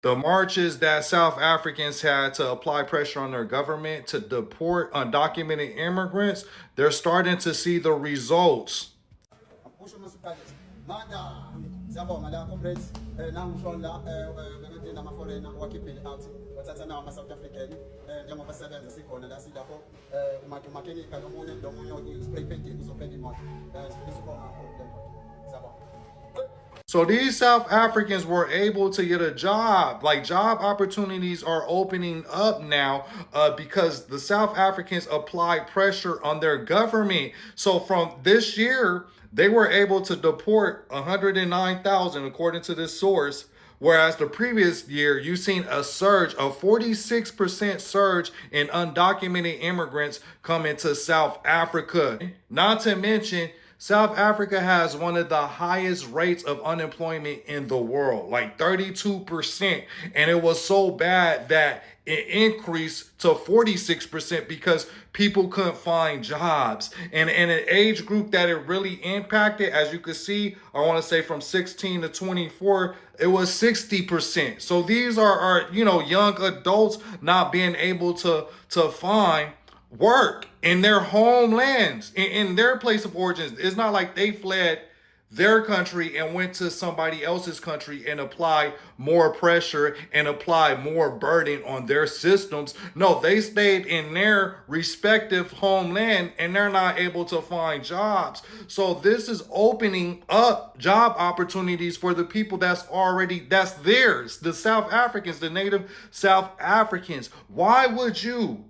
The marches that South Africans had to apply pressure on their government to deport undocumented immigrants, they're starting to see the results. Siyabonga la comrades nangisho la ngakudinga ama-foreigner wakhiphe out wathatha nawo ama-South African njengoba sebenza sikhona la silapho umakenika nomunye spray painting uzopenda imoto sibonga siyabonga. So these South Africans were able to get a job. Like job opportunities are opening up now because the South Africans applied pressure on their government. So from this year, they were able to deport 109,000 according to this source. Whereas the previous year, you've seen a surge, a 46% surge in undocumented immigrants coming to South Africa. Not to mention, South Africa has one of the highest rates of unemployment in the world, like 32%. And it was so bad that it increased to 46% because people couldn't find jobs. And an age group that it really impacted, as you can see, I want to say from 16 to 24, it was 60%. So these are young adults not being able to find work in their homelands, in their place of origins. It's not like they fled their country and went to somebody else's country and applied more pressure and applied more burden on their systems. No, they stayed in their respective homeland and they're not able to find jobs. So this is opening up job opportunities for the people that's theirs, the South Africans, the native South Africans. Why would you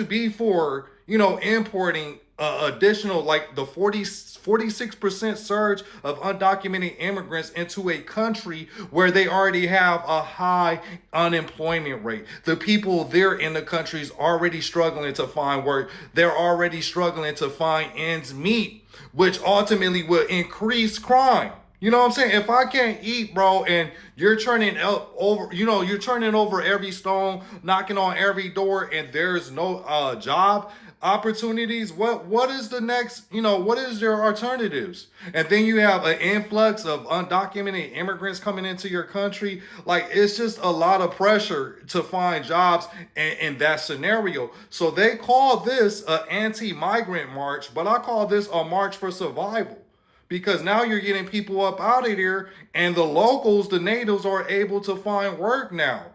be for, importing additional, like the 46% surge of undocumented immigrants into a country where they already have a high unemployment rate? The people there in the country is already struggling to find work. They're already struggling to find ends meet, which ultimately will increase crime. You know what I'm saying? If I can't eat, bro, and you're turning you're turning over every stone, knocking on every door, and there's no job opportunities, what is the next, what is your alternatives? And then you have an influx of undocumented immigrants coming into your country. Like, it's just a lot of pressure to find jobs in that scenario. So they call this an anti-migrant march, but I call this a march for survival. Because now you're getting people up out of here, and the locals, the natives, are able to find work now.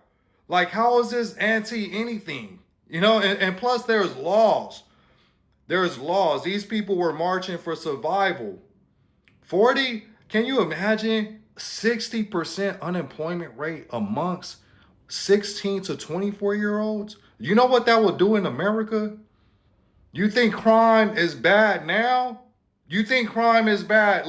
Like, how is this anti anything? And plus there's laws. There's laws. These people were marching for survival. 40, can you imagine 60% unemployment rate amongst 16 to 24-year-olds? You know what that will do in America? You think crime is bad now? You think crime is bad?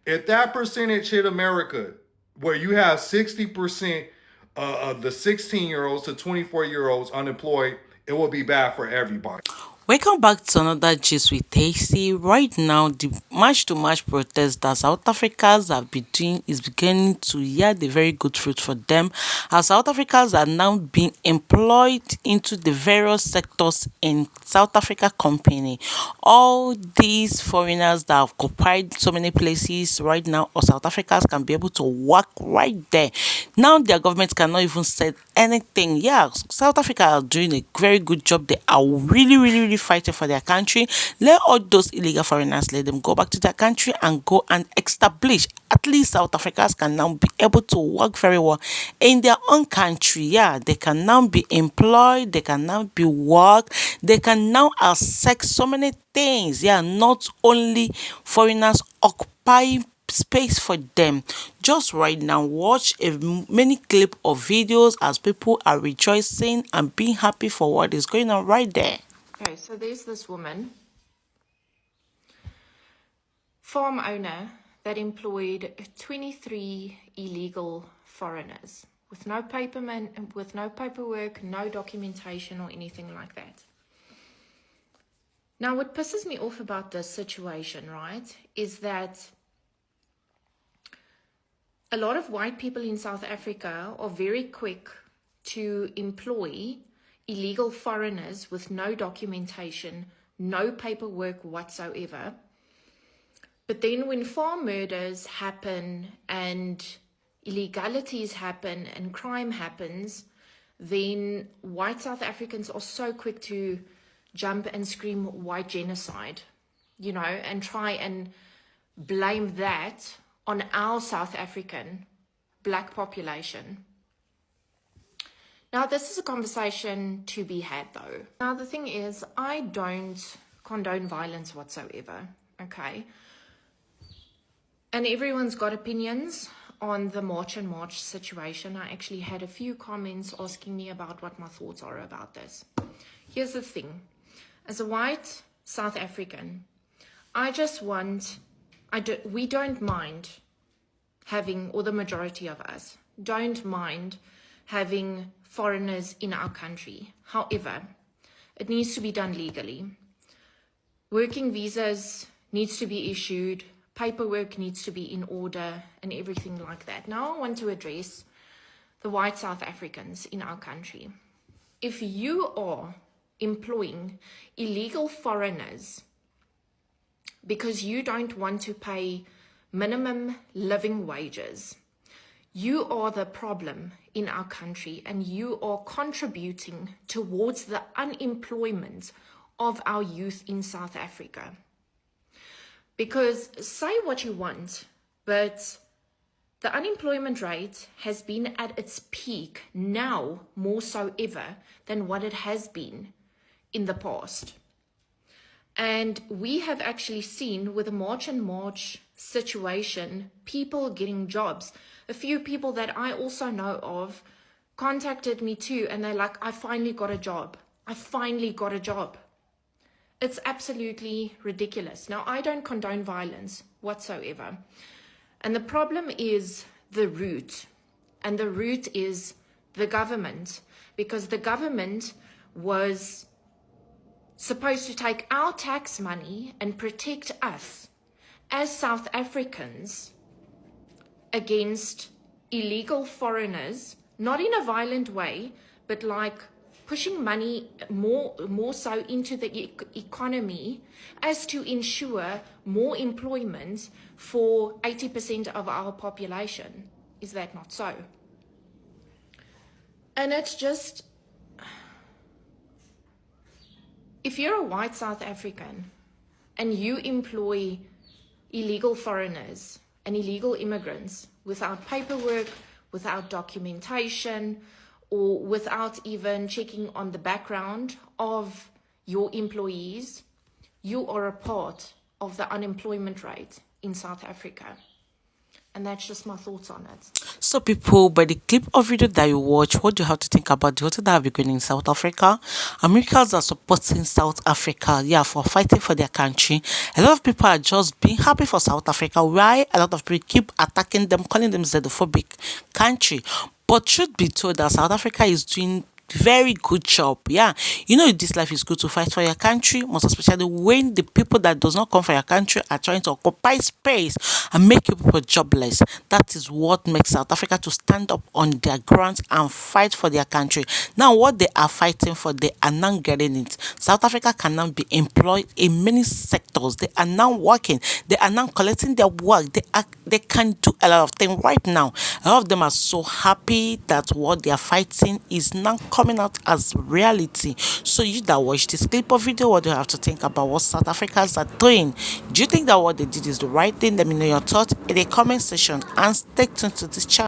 If that percentage hit America, where you have 60% of the 16-year-olds to 24-year-olds unemployed, it will be bad for everybody. Welcome back to another gist with Tasty. Right now, the March to March protest that South Africans have been doing is beginning to yield a very good fruit for them, as South Africans are now being employed into the various sectors in South Africa company. All these foreigners that have occupied so many places right now, or South Africans, can be able to work right there. Now their government cannot even say anything. Yeah, South Africa are doing a very good job. They are really fighting for their country. Let all those illegal foreigners, let them go back to their country and go and establish. At least South Africans can now be able to work very well in their own country. Yeah, they can now be employed, they can now be work, they can now access so many things. Yeah, not only foreigners occupying space for them. Just right now, watch a many clip of videos as people are rejoicing and being happy for what is going on right there. Okay, so there's this woman, farm owner, that employed 23 illegal foreigners with no paperwork, no documentation or anything like that. Now, what pisses me off about this situation, right, is that a lot of white people in South Africa are very quick to employ illegal foreigners with no documentation, no paperwork whatsoever. But then when farm murders happen and illegalities happen and crime happens, then white South Africans are so quick to jump and scream white genocide, and try and blame that on our South African black population. Now, this is a conversation to be had, though. Now, the thing is, I don't condone violence whatsoever, okay? And everyone's got opinions on the March and March situation. I actually had a few comments asking me about what my thoughts are about this. Here's the thing. As a white South African, we don't mind having, or the majority of us, don't mind having foreigners in our country. However, it needs to be done legally. Working visas needs to be issued, paperwork needs to be in order, and everything like that. Now I want to address the white South Africans in our country. If you are employing illegal foreigners because you don't want to pay minimum living wages, you are the problem in our country, and you are contributing towards the unemployment of our youth in South Africa. Because say what you want, but the unemployment rate has been at its peak now more so ever than what it has been in the past. And we have actually seen with the March and March situation, people getting jobs. A few people that I also know of contacted me too, and they're like, I finally got a job. I finally got a job. It's absolutely ridiculous. Now, I don't condone violence whatsoever. And the problem is the root. And the root is the government. Because the government was supposed to take our tax money and protect us as South Africans against illegal foreigners, not in a violent way, but like pushing money more so into the economy as to ensure more employment for 80% of our population. Is that not so? And it's just, if you're a white South African and you employ illegal foreigners and illegal immigrants without paperwork, without documentation, or without even checking on the background of your employees, you are a part of the unemployment rate in South Africa. And that's just my thoughts on it. So, people, by the clip of video that you watch, what do you have to think about the hotel that have been going in South Africa? Americans are supporting South Africa, for fighting for their country. A lot of people are just being happy for South Africa. Why a lot of people keep attacking them, calling them xenophobic country? But truth be told, that South Africa is doing very good job. This life is good to fight for your country, most especially when the people that does not come for your country are trying to occupy space and make you people jobless. That is what makes South Africa to stand up on their grounds and fight for their country. Now, what they are fighting for, they are now getting it. South Africa can now be employed in many sectors. They are now working. They are now collecting their work. They can do a lot of things right now. A lot of them are so happy that what they are fighting is now coming out as reality. So you that watch this clip of video, what do you have to think about what South Africans are doing? Do you think that what they did is the right thing? Let me know your thoughts in the comment section and stay tuned to this channel.